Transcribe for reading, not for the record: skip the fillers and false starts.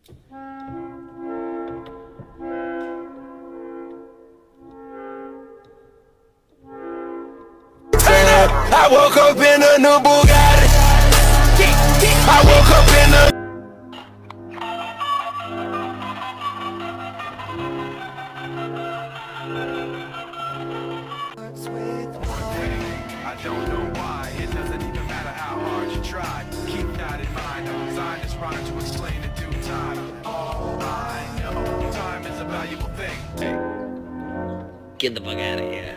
I woke up in a new Bugatti. I woke up in a I don't know why, it doesn't even matter how hard you try. Keep that in mind, I'm designed this rhyme to explain in due time. All I know, time is a valuable thing. Get the fuck out of here.